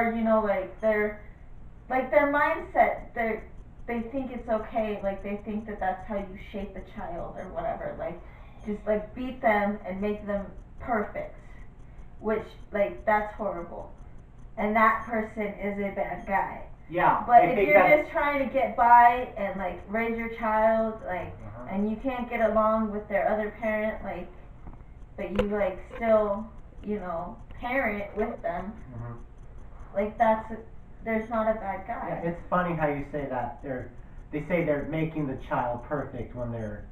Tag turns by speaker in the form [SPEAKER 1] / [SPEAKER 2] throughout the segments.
[SPEAKER 1] or their mindset, they think it's okay, like they think that that's how you shape a child or whatever, like just like beat them and make them perfect, which like that's horrible, and that person is a bad guy.
[SPEAKER 2] Yeah.
[SPEAKER 1] But if you're just trying to get by and like raise your child, like, and you can't get along with their other parent, like, but you like still, parent with them, like there's not a bad guy.
[SPEAKER 2] Yeah, it's funny how you say that. They say they're making the child perfect when they're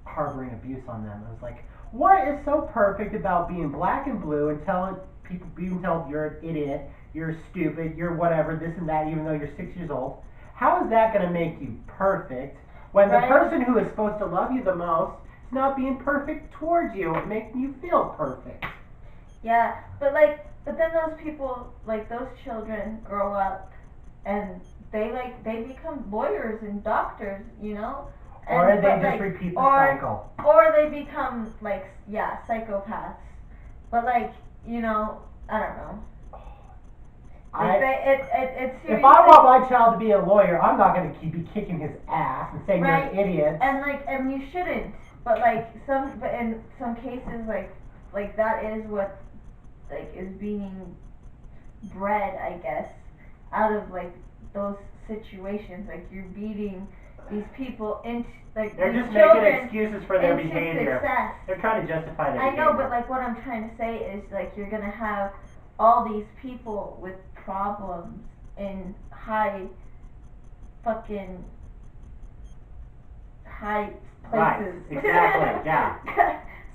[SPEAKER 2] harboring abuse on them. I was like, what is so perfect about being black and blue and telling people, being told you're an idiot, you're stupid, you're whatever, this and that, even though you're 6 years old? How is that going to make you perfect when the person who is supposed to love you the most is not being perfect towards you and making you feel perfect?
[SPEAKER 1] Yeah, but then those people, like those children grow up and they become lawyers and doctors,
[SPEAKER 2] Or they just repeat the cycle.
[SPEAKER 1] Or they become psychopaths. But I don't know.
[SPEAKER 2] If I want my child to be a lawyer, I'm not going to be kicking his ass and saying you're an idiot.
[SPEAKER 1] And you shouldn't. But in some cases like that is what is being bred, I guess, out of those situations. Like you're beating these people into
[SPEAKER 2] they're
[SPEAKER 1] these
[SPEAKER 2] just
[SPEAKER 1] children
[SPEAKER 2] making excuses for their behavior.
[SPEAKER 1] Success.
[SPEAKER 2] They're trying to justify their behavior.
[SPEAKER 1] I know, but what I'm trying to say is you're gonna have all these people with problems in high places.
[SPEAKER 2] Right, exactly, yeah.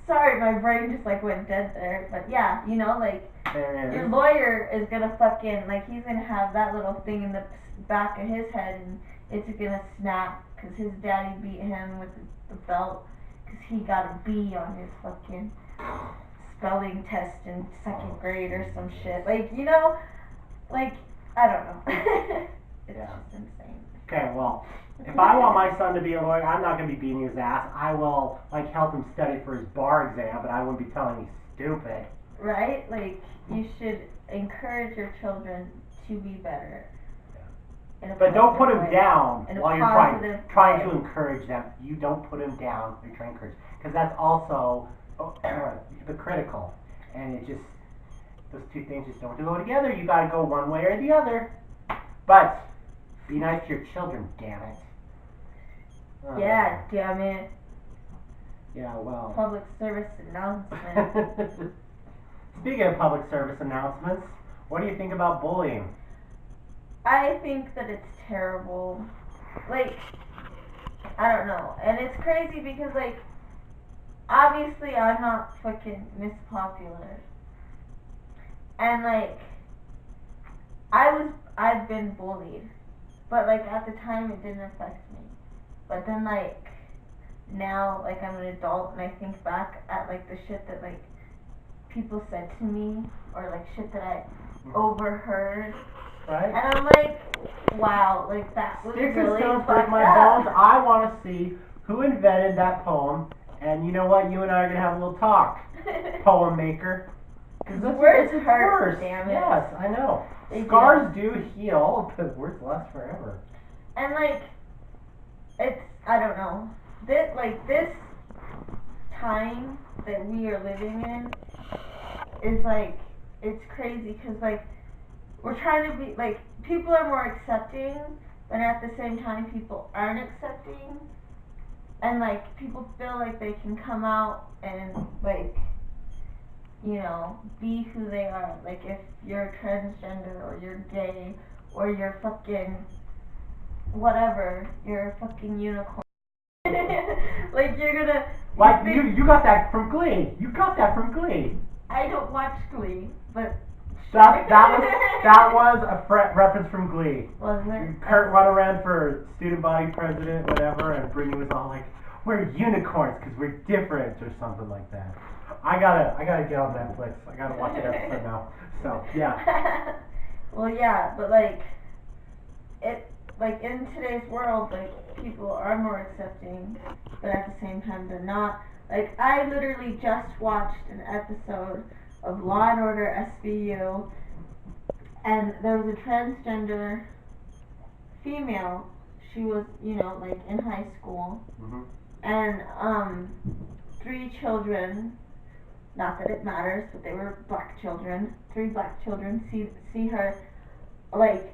[SPEAKER 1] Sorry, my brain just went dead there. But yeah,
[SPEAKER 2] your
[SPEAKER 1] lawyer is gonna he's gonna have that little thing in the back of his head, and it's gonna snap because his daddy beat him with the belt because he got a B on his fucking spelling test in 2nd grade or some shit. I don't know. It's just insane.
[SPEAKER 2] Okay, well, if I want my son to be a lawyer, I'm not going to be beating his ass. I will, help him study for his bar exam, but I wouldn't be telling him he's stupid.
[SPEAKER 1] Right? You should encourage your children to be better.
[SPEAKER 2] But don't put him down while you're trying to encourage them. You don't put him down. You're trying to encourage, because that's also hypocritical, and those two things just don't go together. You got to go one way or the other. But be nice to your children, damn it.
[SPEAKER 1] Yeah, damn it.
[SPEAKER 2] Yeah, well.
[SPEAKER 1] Public service announcement.
[SPEAKER 2] Speaking of public service announcements, what do you think about bullying?
[SPEAKER 1] I think that it's terrible. I don't know. And it's crazy because, obviously I'm not fucking Miss Popular. And, I've been bullied. But, at the time it didn't affect me. But then, now, I'm an adult and I think back at, the shit that, people said to me, or, shit that I overheard.
[SPEAKER 2] Right.
[SPEAKER 1] And I'm wow, that was
[SPEAKER 2] Sticks
[SPEAKER 1] really
[SPEAKER 2] and stones
[SPEAKER 1] fucked
[SPEAKER 2] break my
[SPEAKER 1] up.
[SPEAKER 2] bones. I want to see who invented that poem. And you know what? You and I are going to have a little talk, poem maker. Because
[SPEAKER 1] words hurt, damn it.
[SPEAKER 2] Yes, I know.
[SPEAKER 1] They
[SPEAKER 2] Scars do heal, but words last forever.
[SPEAKER 1] And it's, I don't know. This time that we are living in is it's crazy because we're trying to be people are more accepting, but at the same time people aren't accepting, and people feel like they can come out and be who they are. If you're transgender or you're gay or you're fucking whatever, you're a fucking unicorn. You're gonna
[SPEAKER 2] you got that from Glee. You got that from Glee.
[SPEAKER 1] I don't watch Glee, but
[SPEAKER 2] that was a reference from Glee.
[SPEAKER 1] Was it?
[SPEAKER 2] Kurt run around for student body president, whatever, and Brittany was all we're unicorns because we're different or something like that. I gotta get on Netflix. I gotta watch an episode now. So yeah.
[SPEAKER 1] Well, yeah, but in today's world, people are more accepting, but at the same time they're not. I literally just watched an episode of Law and Order SVU, and there was a transgender female. She was, like in high school,
[SPEAKER 2] Mhm.
[SPEAKER 1] and 3 children. Not that it matters, but they were black children. 3 black children see her like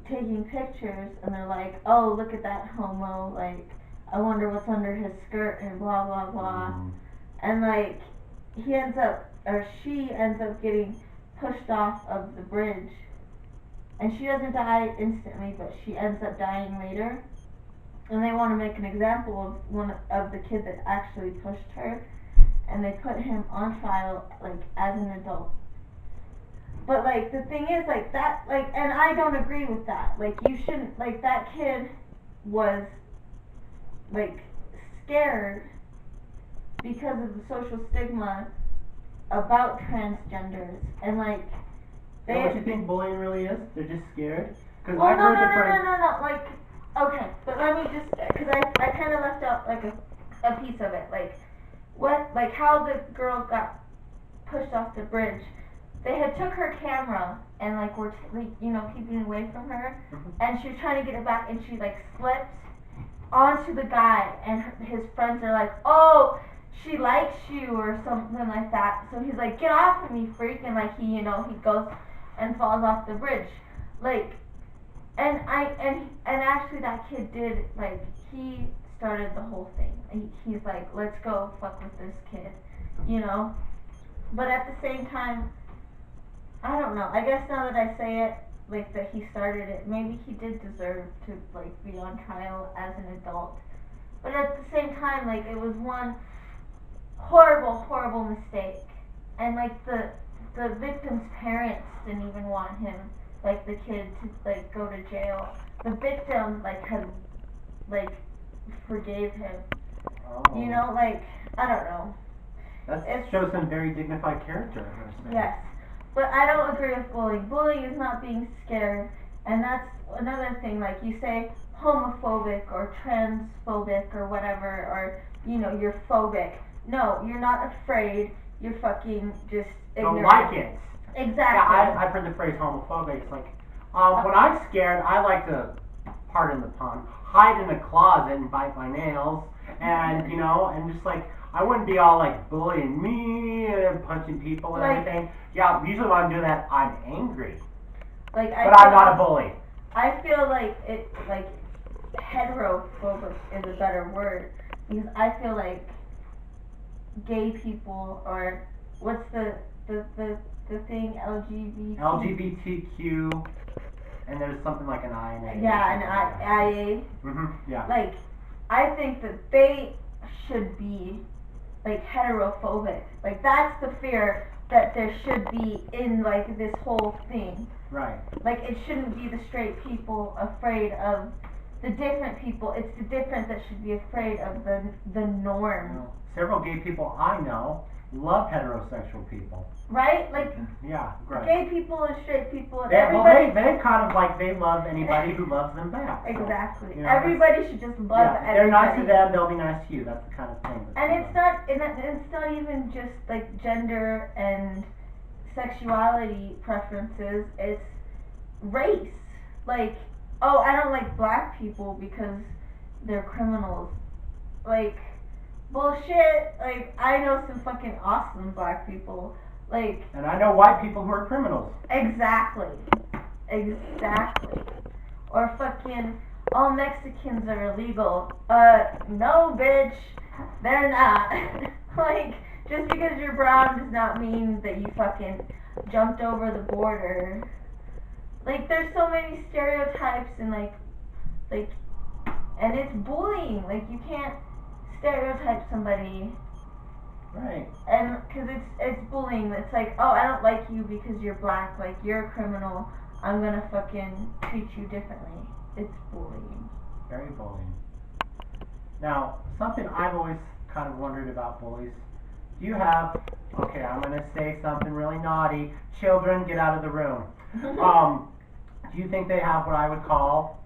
[SPEAKER 1] taking pictures, and they're like, "Oh, look at that homo! Like, I wonder what's under his skirt," and blah blah blah. And like, she ends up getting pushed off of the bridge, and she doesn't die instantly, but she ends up dying later. And they want to make an example of one of the kid that actually pushed her, and they put him on trial like as an adult. But like the thing is like that, like, and I don't agree with that. Like, you shouldn't, like, that kid was like scared because of the social stigma about transgenders, and like
[SPEAKER 2] Is that what you think bullying really is? They're just scared? Because
[SPEAKER 1] well,
[SPEAKER 2] I've
[SPEAKER 1] no,
[SPEAKER 2] heard different.
[SPEAKER 1] no, like, okay, but let me just, because I kind of left out like a piece of it, like how the girl got pushed off the bridge. They had took her camera and like were keeping it away from her, and she was trying to get it back, and she like slipped onto the guy, and his friends are like, "Oh, she likes you," or something like that. So he's like, "Get off of me, freak!" And like he goes and falls off the bridge, like, and actually that kid did, like, he started the whole thing. He's like, "Let's go fuck with this kid," But at the same time, I don't know. I guess now that I say it, like, that he started it, maybe he did deserve to like be on trial as an adult. But at the same time, like, it was one horrible mistake, and like the victim's parents didn't even want him, like, the kid, to like go to jail. The victim like had like forgave him.
[SPEAKER 2] Oh.
[SPEAKER 1] Like, I don't know.
[SPEAKER 2] That shows some very dignified character.
[SPEAKER 1] Yes. But I don't agree with bullying. Bullying is not being scared, and that's another thing. Like, you say homophobic or transphobic or whatever, or you're phobic. No, you're not afraid. You're fucking just ignorant.
[SPEAKER 2] Don't like it.
[SPEAKER 1] Exactly.
[SPEAKER 2] Yeah, I've heard the phrase homophobic. It's like, when I'm scared, I like to, pardon the pun, hide in a closet and bite my nails, and and just like, I wouldn't be all like bullying me and punching people and everything. Yeah, usually when I'm doing that, I'm angry. But I'm not a bully.
[SPEAKER 1] I feel like heterophobic is a better word, because I feel like gay people, or what's the thing,
[SPEAKER 2] LGBTQ, and there's something like an I in it.
[SPEAKER 1] Yeah, an IA.
[SPEAKER 2] Yeah.
[SPEAKER 1] Like, I think that they should be like heterophobic. Like, that's the fear that there should be in like this whole thing.
[SPEAKER 2] Right.
[SPEAKER 1] Like, it shouldn't be the straight people afraid of the different people. It's the different that should be afraid of the norm.
[SPEAKER 2] Several gay people I know love heterosexual people.
[SPEAKER 1] Right? Like,
[SPEAKER 2] yeah, right.
[SPEAKER 1] Gay people and straight people and
[SPEAKER 2] everybody. They kind of like, they love anybody who loves them back. So,
[SPEAKER 1] exactly. Everybody should just love everybody.
[SPEAKER 2] They're nice to them, they'll be nice to you. That's the kind of thing.
[SPEAKER 1] And it's not even just like gender and sexuality preferences. It's race. Like, oh, I don't like black people because they're criminals. Like, bullshit. Like, I know some fucking awesome black people. Like,
[SPEAKER 2] and I know white people who are criminals.
[SPEAKER 1] Exactly. Or fucking all Mexicans are illegal. No, bitch, they're not. Like, just because you're brown does not mean that you fucking jumped over the border. Like, there's so many stereotypes, and like, and it's bullying. Like, you can't stereotype somebody.
[SPEAKER 2] Right.
[SPEAKER 1] And because it's bullying. It's like, oh, I don't like you because you're black. Like, you're a criminal. I'm gonna fucking treat you differently. It's bullying.
[SPEAKER 2] Very bullying. Now, something I've always kind of wondered about bullies. Do you have? Okay, I'm gonna say something really naughty. Children, get out of the room. Do you think they have what I would call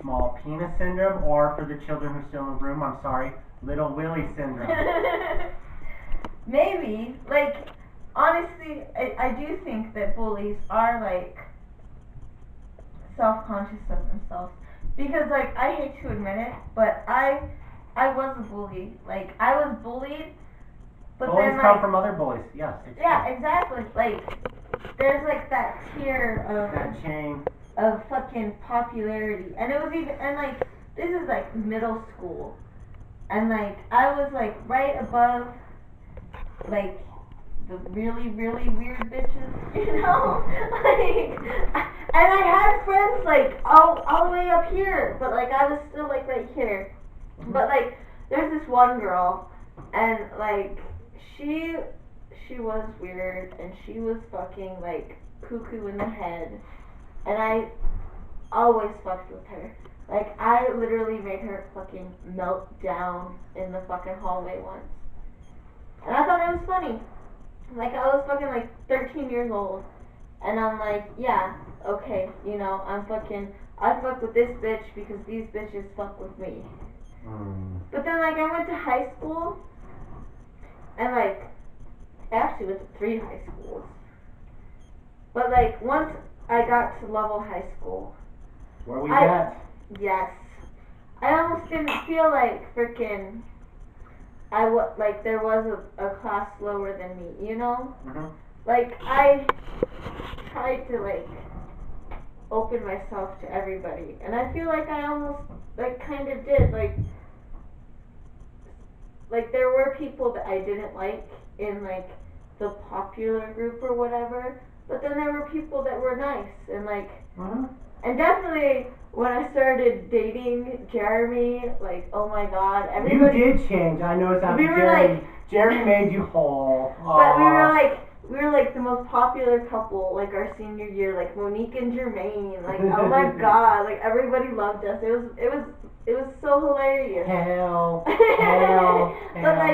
[SPEAKER 2] small penis syndrome, or for the children who are still in the room, I'm sorry, little Willy syndrome?
[SPEAKER 1] Maybe. Like, honestly, I do think that bullies are like self-conscious of themselves. Because, like, I hate to admit it, but I was a bully. Like, I was bullied, but
[SPEAKER 2] bullies
[SPEAKER 1] then, like,
[SPEAKER 2] come from other bullies. Yes.
[SPEAKER 1] yeah,
[SPEAKER 2] true.
[SPEAKER 1] exactly. Like, there's, like, that tier
[SPEAKER 2] That chain.
[SPEAKER 1] of fucking popularity. And it was even, and, like, this is, like, middle school. And, like, I was, like, right above, like, the really, really weird bitches, you know? Like, and I had friends, like, all the way up here, but, like, I was still, like, right here. But, like, there's this one girl, and, like, she was weird, and she was fucking, like, cuckoo in the head, and I always fucked with her. Like, I literally made her fucking melt down in the fucking hallway once. And I thought it was funny. Like, I was fucking, like, 13 years old. And I'm like, yeah, okay, you know, I fuck with this bitch because these bitches fuck with me. But then, like, I went to high school. And, like, I actually went to 3 high schools. But, like, once I got to Level High School.
[SPEAKER 2] Where we at?
[SPEAKER 1] Yes. I almost didn't feel like freaking like there was a class lower than me, you know?
[SPEAKER 2] Mm-hmm.
[SPEAKER 1] Like, I tried to, like, open myself to everybody. And I feel like I almost, like, kind of did. Like, there were people that I didn't like in, like, the popular group or whatever. But then there were people that were nice. And, like, and definitely when I started dating Jeremy, like, oh my god, everybody.
[SPEAKER 2] You did change. I noticed that.
[SPEAKER 1] We were like,
[SPEAKER 2] Jeremy made you whole.
[SPEAKER 1] But we were like the most popular couple, like our senior year, like Monique and Jermaine, like oh my god, like everybody loved us. It was so hilarious.
[SPEAKER 2] Hell.
[SPEAKER 1] But like